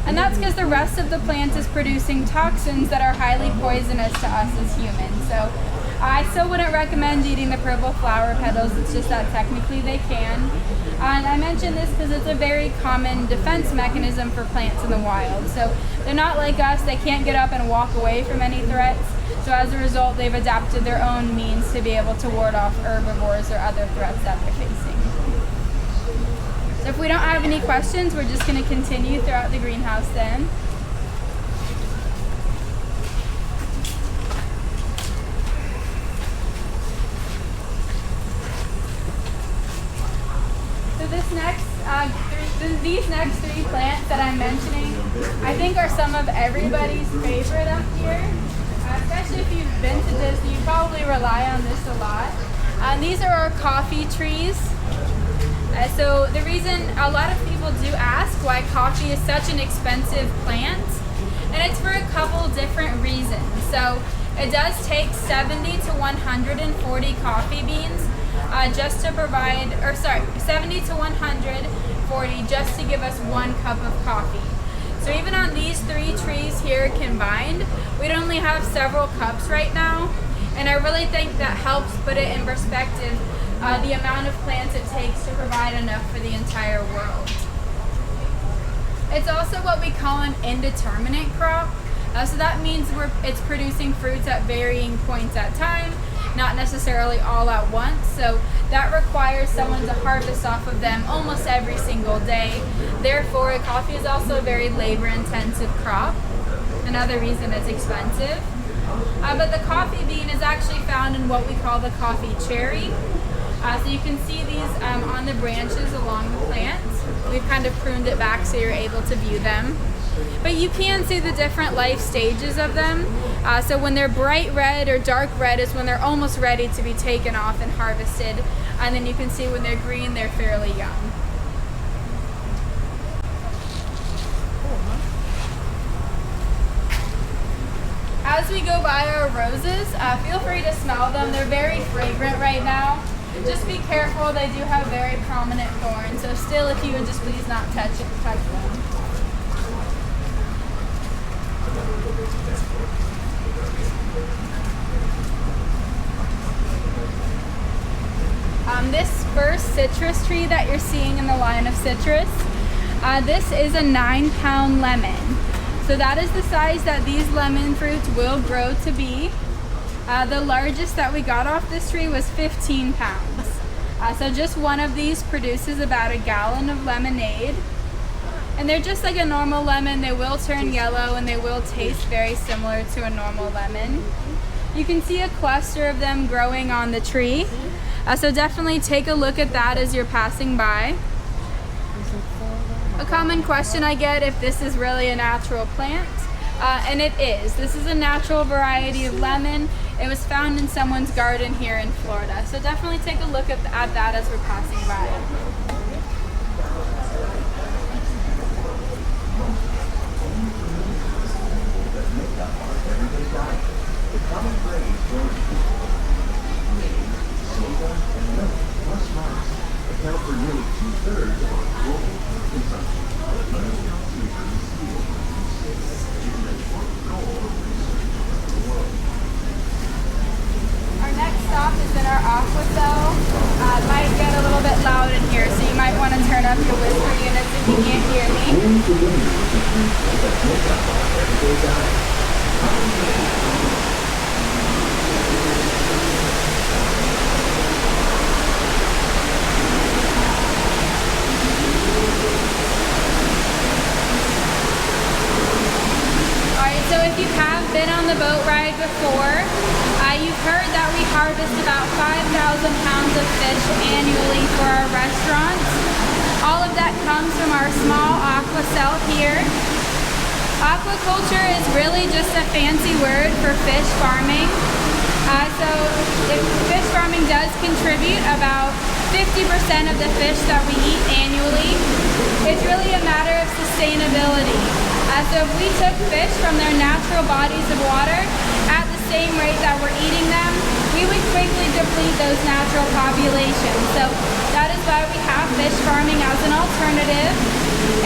And that's because the rest of the plant is producing toxins that are highly poisonous to us as humans. So I still wouldn't recommend eating the purple flower petals. It's just that technically they can. And I mention this because it's a very common defense mechanism for plants in the wild. So they're not like us. They can't get up and walk away from any threats. So as a result, they've adapted their own means to be able to ward off herbivores or other threats that they're facing. So if we don't have any questions, we're just going to continue throughout the greenhouse then. These next 3 plants that I'm mentioning, I think are some of everybody's favorite up here. Especially if you've been to Disney, you probably rely on this a lot. These are our coffee trees. So the reason a lot of people do ask why coffee is such an expensive plant, and it's for a couple different reasons. So it does take 70 to 140 coffee beans just to provide, 70 to 140 just to give us 1 cup of coffee. So even on these 3 trees here combined, we'd only have several cups right now. And I really think that helps put it in perspective, the amount of plants it takes to provide enough for the entire world. It's also what we call an indeterminate crop. So that means it's producing fruits at varying points at time, not necessarily all at once. So that requires someone to harvest off of them almost every single day. Therefore, coffee is also a very labor-intensive crop. Another reason it's expensive. But the coffee bean is actually found in what we call the coffee cherry. So you can see these on the branches along the plants. We've kind of pruned it back so you're able to view them. But you can see the different life stages of them. So when they're bright red or dark red is when they're almost ready to be taken off and harvested. And then you can see when they're green, they're fairly young. As we go by our roses, feel free to smell them. They're very fragrant right now. Just be careful, they do have very prominent thorns. So still, if you would just please not touch them. This first citrus tree that you're seeing in the line of citrus, this is a 9-pound lemon. So that is the size that these lemon fruits will grow to be. The largest that we got off this tree was 15 pounds. So just one of these produces about a gallon of lemonade. And they're just like a normal lemon. They will turn yellow and they will taste very similar to a normal lemon. You can see a cluster of them growing on the tree. So definitely take a look at that as you're passing by. A common question I get if this is really a natural plant, and it is. This is a natural variety of lemon. It was found in someone's garden here in Florida. So definitely take a look at that as we're passing by. The common grains grown sorghum and milk plus rice account for nearly 2/3 of our global consumption. Our next stop is in our aqua cell. It might get a little bit loud in here, so you might want to turn up your whisper units if you can't hear me. So if you have been on the boat ride before, you've heard that we harvest about 5,000 pounds of fish annually for our restaurants. All of that comes from our small aqua cell here. Aquaculture is really just a fancy word for fish farming. So fish farming does contribute about 50% of the fish that we eat annually. It's really a matter of sustainability. So if we took fish from their natural bodies of water at the same rate that we're eating them, we would quickly deplete those natural populations. So that is why we have fish farming as an alternative.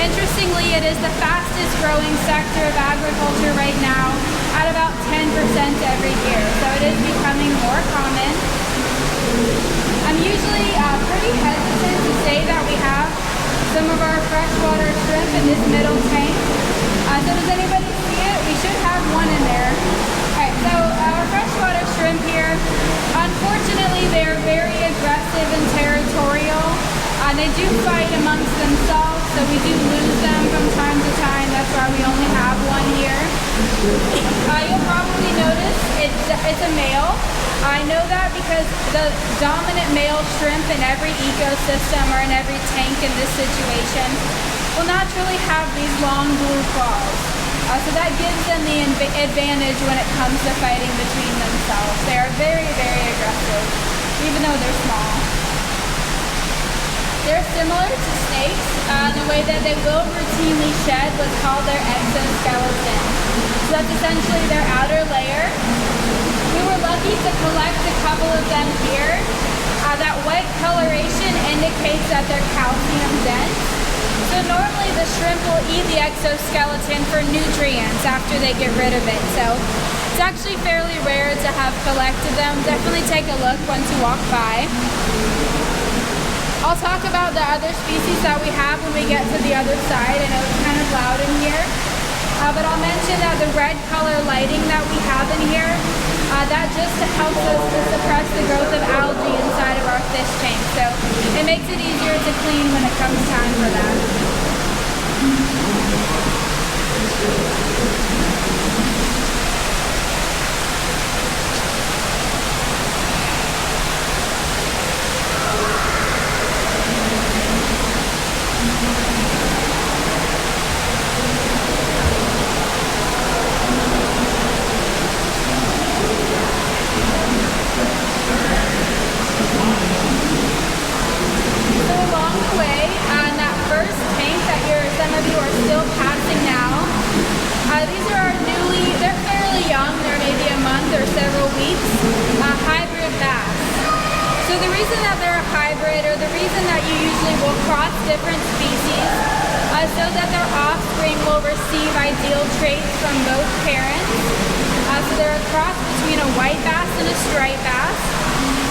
Interestingly, it is the fastest growing sector of agriculture right now at about 10% every year. So it is becoming more common. I'm usually pretty hesitant to say that we have some of our freshwater shrimp in this middle tank. So does anybody see it? We should have one in there. Alright, so our freshwater shrimp here, unfortunately they're very aggressive and territorial. They do fight amongst themselves, so we do lose them from time to time. That's why we only have one here. You'll probably notice it's a male. I know that because the dominant male shrimp in every ecosystem or in every tank in this situation will naturally have these long blue claws. So that gives them the advantage when it comes to fighting between themselves. They are very, very aggressive, even though they're small. They're similar to snakes. The way that they will routinely shed what's called their exoskeleton. So that's essentially their outer layer. We were lucky to collect a couple of them here. That white coloration indicates that they're calcium dense. So normally the shrimp will eat the exoskeleton for nutrients after they get rid of it. So it's actually fairly rare to have collected them. Definitely take a look once you walk by. I'll talk about the other species that we have when we get to the other side. I know it's kind of loud in here. But I'll mention that the red color lighting that we have in here, that just helps us to suppress the growth of algae inside of our fish tank. So it makes it easier to clean when it comes time for that. Some of you are still passing now. These are our they're fairly young, they're maybe a month or several weeks, hybrid Vase. So the reason that they're a hybrid, or the reason that you usually will cross different species, so so that their offspring will receive ideal traits from both parents. So they're a cross between a white bass and a striped bass,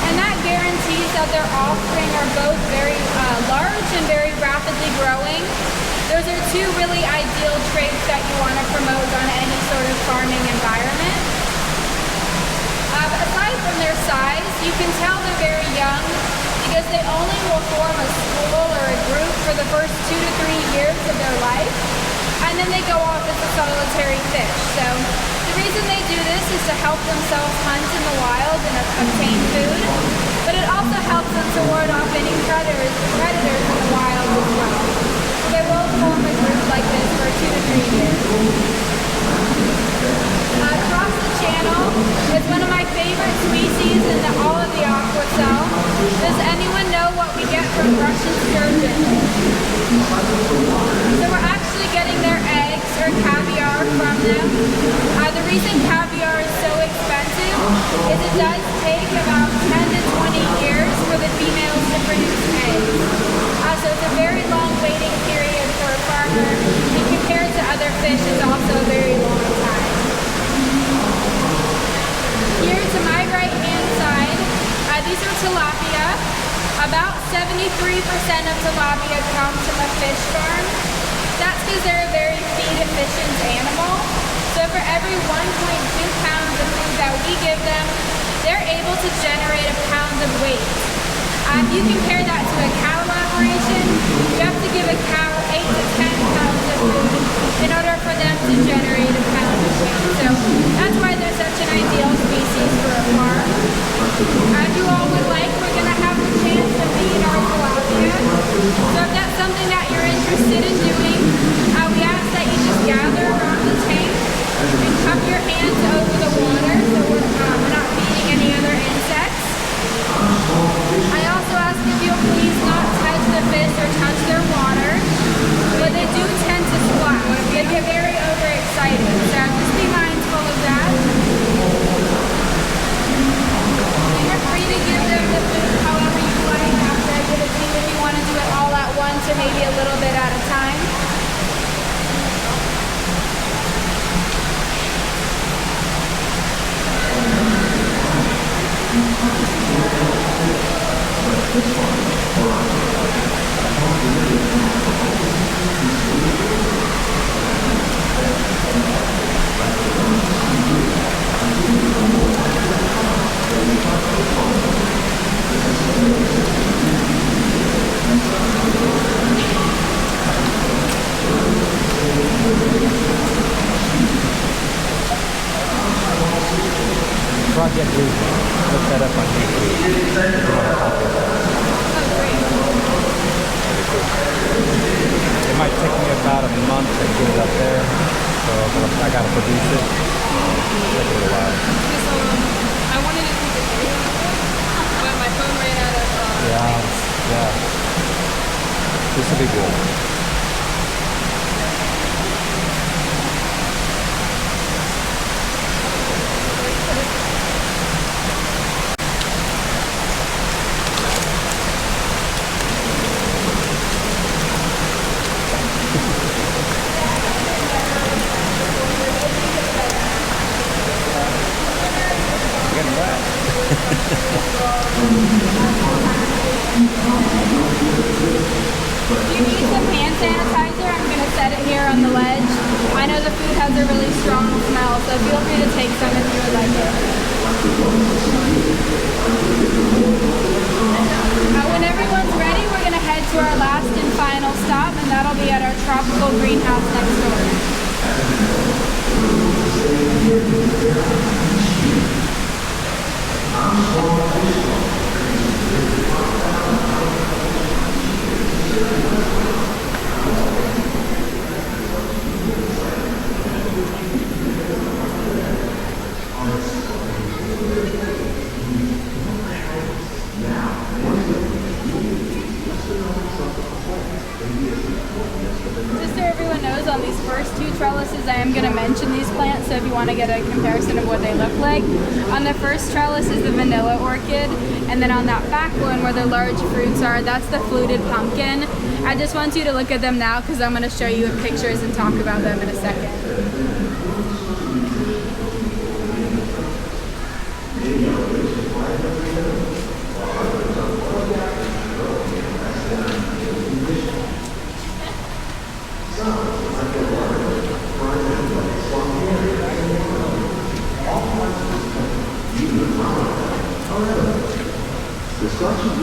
and that guarantees that their offspring are both very large and very rapidly growing. Those are two really ideal traits that you want to promote on any sort of farming environment. Aside from their size, you can tell they're very young because they only will form a school or a group for the first 2 to 3 years of their life, and then they go off as a solitary fish. So the reason they do this is to help themselves hunt in the wild and obtain food, but it also helps them to ward off any predators in the wild as well. So they will form a group like this for 2 to 3 years. Across the channel is one of my favorite species in all of the aqua cell. Does anyone know what we get from Russian sturgeon? So we're actually getting their eggs or caviar from them. The reason caviar is so expensive is it does take about 10 to 20 years for the females to produce eggs. So it's a very long waiting period for a farmer, and compared to other fish, it's also a very long time. Here to my right-hand side, these are tilapia. About 73% of tilapia come from a fish farm. That's because they're a very feed-efficient animal. So for every 1.2 pounds of food that we give them, they're able to generate a pound of weight. If you compare that to a cow operation, you have to give a cow 8 to 10 pounds of food in order for them to generate a pound of weight. So that's why they're such an ideal species for a farm. As you all would like, we're going to have the chance to feed our tilapia. So if that's something that you're interested in doing, we ask that you just gather around the tank and cup your hands over the water so we're not feeding any other insects. I also ask if you'll please not touch the fish or touch their water, but they do tend to splash. They get very overexcited, so just be mindful of that. You're free to give them the food however you like after I give it to you if you want to do it all at once or maybe a little bit at a time. Project Blue. Look that up on YouTube. It might take me about a month to get it up there, so I gotta produce it. Take a little while. I wanted to take a video of it, but my phone ran out of Yeah. This will be good. If you need some hand sanitizer, I'm going to set it here on the ledge. I know the food has a really strong smell, so feel free to take some if you would like it. When everyone's ready, we're going to head to our last and final stop, and that'll be at our tropical greenhouse next door. Just so everyone knows, on these first two trellises, I am going to mention these plants, so if you want to get a comparison of what they look like. On the first trellis is the vanilla orchid, and then on that back one where the large fruits are, that's the fluted pumpkin. I just want you to look at them now because I'm going to show you in pictures and talk about them in a second.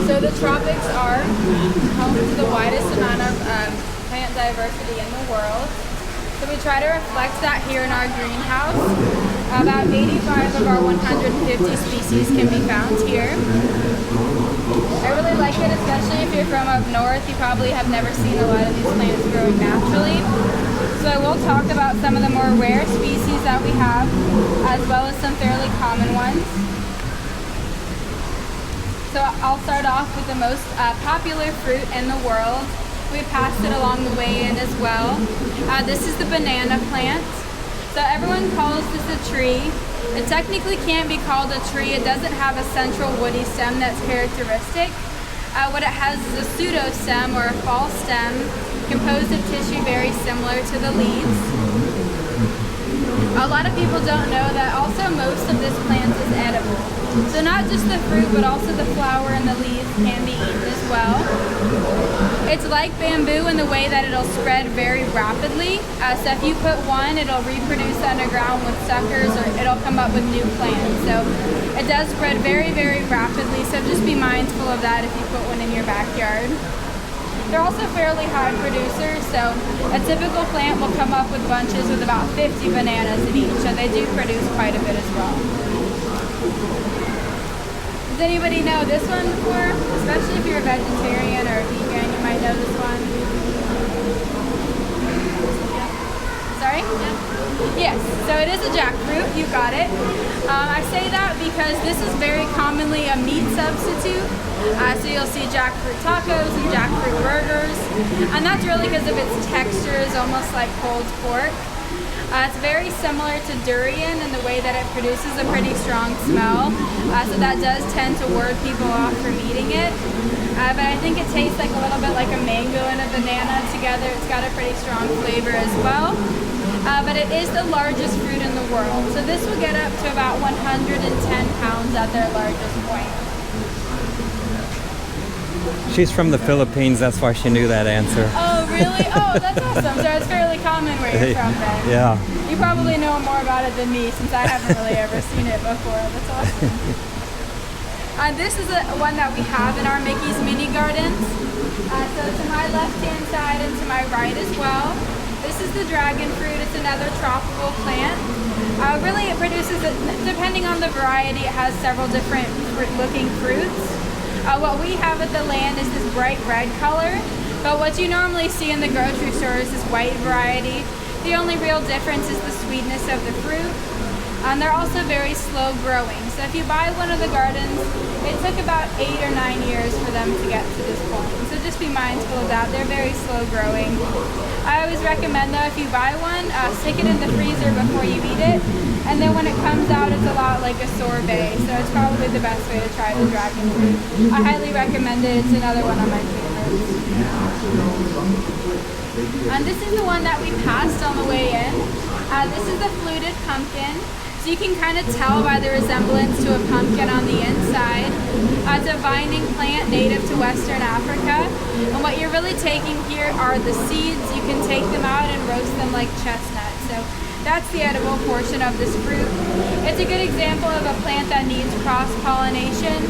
So the tropics are home to the widest amount of plant diversity in the world. So we try to reflect that here in our greenhouse. About 85 of our 150 species can be found here. I really like it, especially if you're from up north. You probably have never seen a lot of these plants growing naturally. So I will talk about some of the more rare species that we have, as well as some fairly common ones. So I'll start off with the most popular fruit in the world. We passed it along the way in as well. This is the banana plant. So everyone calls this a tree. It technically can't be called a tree. It doesn't have a central woody stem that's characteristic. What it has is a pseudo-stem or a false stem composed of tissue very similar to the leaves. A lot of people don't know that also most of this plant is edible. So not just the fruit, but also the flower and the leaves can be eaten as well. It's like bamboo in the way that it'll spread very rapidly. So if you put one, it'll reproduce underground with suckers, or it'll come up with new plants. So it does spread very, very rapidly. So just be mindful of that if you put one in your backyard. They're also fairly high producers, so a typical plant will come up with bunches with about 50 bananas in each, so they do produce quite a bit as well. Does anybody know this one before? Especially if you're a vegetarian or a vegan, you might know this one. Sorry? Yes, so it is a jackfruit, you got it. I say that because this is very commonly a meat substitute. So you'll see jackfruit tacos and jackfruit burgers. And that's really because of its texture is almost like pulled pork. It's very similar to durian in the way that it produces a pretty strong smell. So that does tend to ward people off from eating it. But I think it tastes like a little bit like a mango and a banana together. It's got a pretty strong flavor as well. But it is the largest fruit in the world. So this will get up to about 110 pounds at their largest point. She's from the Philippines, that's why she knew that answer. Oh, really? Oh, that's awesome. So it's fairly common where you're from then. Yeah. You probably know more about it than me since I haven't really ever seen it before. That's awesome. This is one that we have in our Mickey's Mini Gardens. So to my left-hand side and to my right as well. This is the dragon fruit. It's another tropical plant. Really, it produces, depending on the variety, it has several different looking fruits. What we have at the land is this bright red color, but what you normally see in the grocery store is this white variety. The only real difference is the sweetness of the fruit. And they're also very slow growing. So if you buy one of the gardens, it took about 8 or 9 years for them to get to this point. So just be mindful of that. They're very slow growing. I always recommend though, if you buy one, stick it in the freezer before you eat it. And then when it comes out, it's a lot like a sorbet. So it's probably the best way to try the dragon fruit. I highly recommend it. It's another one of my favorites. And this is the one that we passed on the way in. This is the fluted pumpkin. So you can kind of tell by the resemblance to a pumpkin on the inside. It's a vining plant native to Western Africa. And what you're really taking here are the seeds. You can take them out and roast them like chestnuts. So that's the edible portion of this fruit. It's a good example of a plant that needs cross-pollination.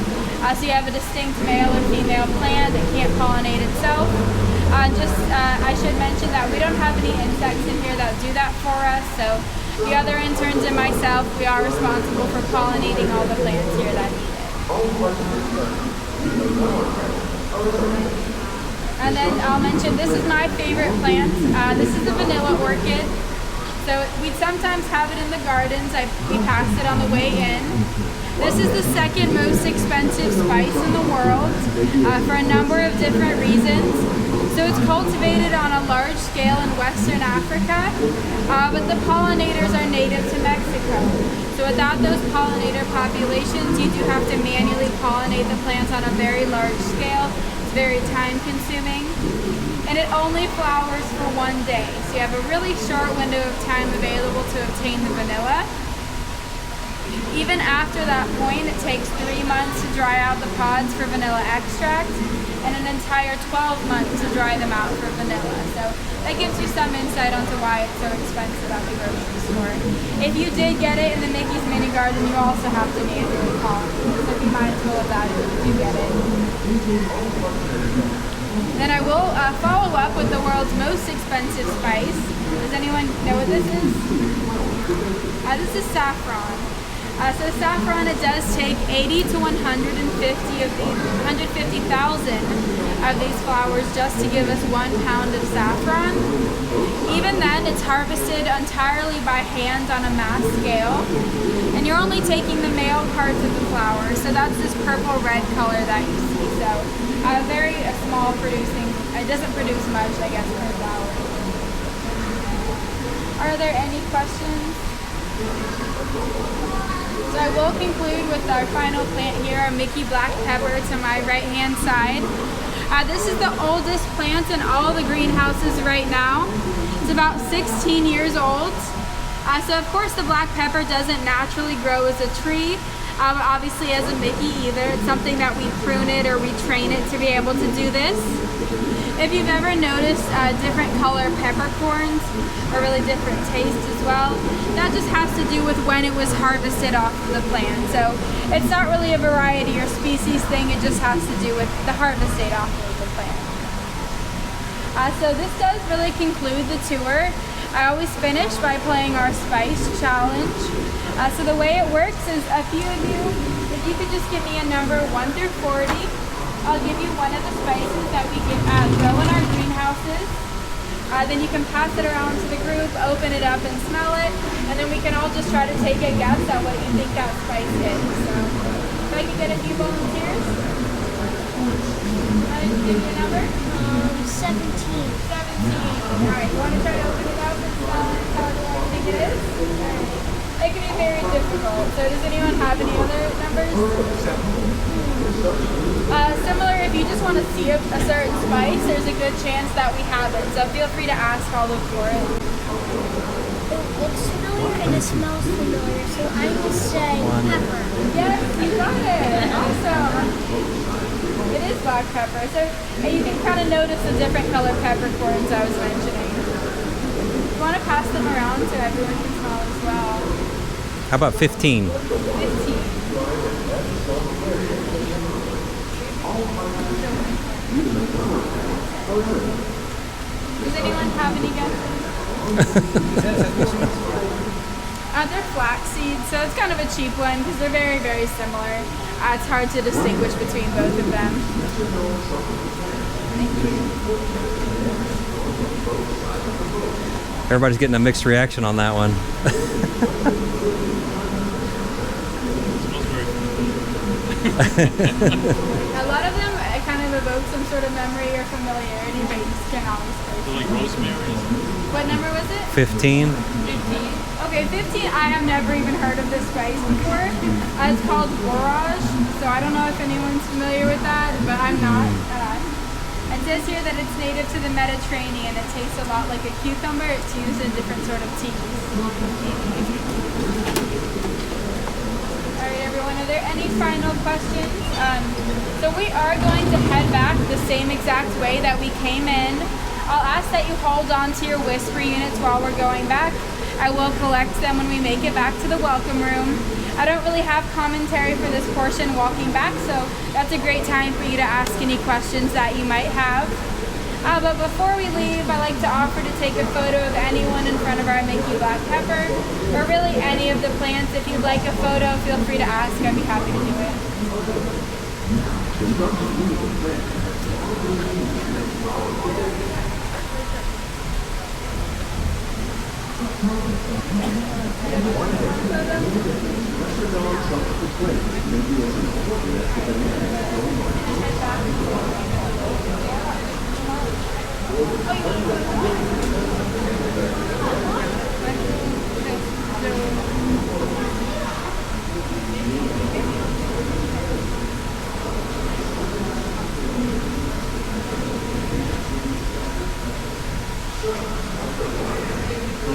So you have a distinct male or female plant that can't pollinate itself. I should mention that we don't have any insects in here that do that for us. So the other interns and myself, we are responsible for pollinating all the plants here that need it. And then I'll mention, this is my favorite plant. This is the vanilla orchid. So we sometimes have it in the gardens. We passed it on the way in. This is the second most expensive spice in the world for a number of different reasons. So it's cultivated on a large scale in Western Africa, but the pollinators are native to Mexico. So without those pollinator populations, you do have to manually pollinate the plants on a very large scale. It's very time consuming. And it only flowers for 1 day. So you have a really short window of time available to obtain the vanilla. Even after that point, it takes 3 months to dry out the pods for vanilla extract, and an entire 12 months to dry them out for vanilla. So that gives you some insight onto why it's so expensive at the grocery store. If you did get it in the Mickey's Mini Garden, you also have to manually pollinate. So be mindful of that if you do get it. Then I will follow up with the world's most expensive spice. Does anyone know what this is? This is saffron. So saffron, it does take 80 to 150,000 of these flowers just to give us 1 pound of saffron. Even then, it's harvested entirely by hand on a mass scale. And you're only taking the male parts of the flower. So that's this purple-red color that you see. So very small producing, it doesn't produce much, I guess, per flower. Are there any questions? So I will conclude with our final plant here, our Mickey Black Pepper to my right-hand side. This is the oldest plant in all the greenhouses right now. It's about 16 years old. So of course the black pepper doesn't naturally grow as a tree, but obviously as a Mickey either. It's something that we prune it or we train it to be able to do this. If you've ever noticed different color peppercorns, a really different taste as well, that just has to do with when it was harvested off of the plant. So it's not really a variety or species thing, it just has to do with the harvest date off of the plant. So this does really conclude the tour. I always finish by playing our spice challenge. So the way it works is a few of you, if you could just give me a number 1 through 40, I'll give you one of the spices that we can grow in our greenhouses. Then you can pass it around to the group, open it up and smell it, and then we can all just try to take a guess at what you think that spice is. So if I could get a few volunteers. Give me a number? 17. 17. Alright, you want to try to open it up and smell it and tell me what you think it is? Alright. It can be very difficult. So does anyone have any other numbers? Similar, if you just want to see a certain spice, there's a good chance that we have it. So feel free to ask, I'll look for it. It looks familiar and it smells familiar, so I'm going to say pepper. Yes, you got it. Awesome. It is black pepper. So you can kind of notice the different color peppercorns I was mentioning. You want to pass them around so everyone can smell as well. How about 15? 15. Does anyone have any guesses? They're flax seeds, so it's kind of a cheap one because they're very, very similar. It's hard to distinguish between both of them. Thank you. Everybody's getting a mixed reaction on that one. A lot of them kind of evoke some sort of memory or familiarity, but you just can't always place. Like rosemary. What number was it? 15. 15. Okay, 15, I have never even heard of this spice before. It's called borage, so I don't know if anyone's familiar with that, but I'm not. It says here that it's native to the Mediterranean. It tastes a lot like a cucumber. It's used in different sort of teas. All right, everyone, are there any final questions? So we are going to head back the same exact way that we came in. I'll ask that you hold on to your whisper units while we're going back. I will collect them when we make it back to the welcome room. I don't really have commentary for this portion walking back, so that's a great time for you to ask any questions that you might have. But before we leave, I like to offer to take a photo of anyone in front of our Mickey Black Pepper, or really any of the plants. If you'd like a photo, feel free to ask. I'd be happy to do it.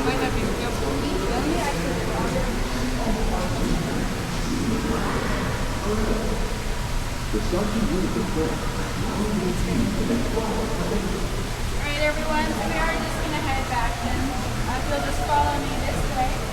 might not be careful. Alright everyone, so we are just going to head back then. If you'll just follow me this way.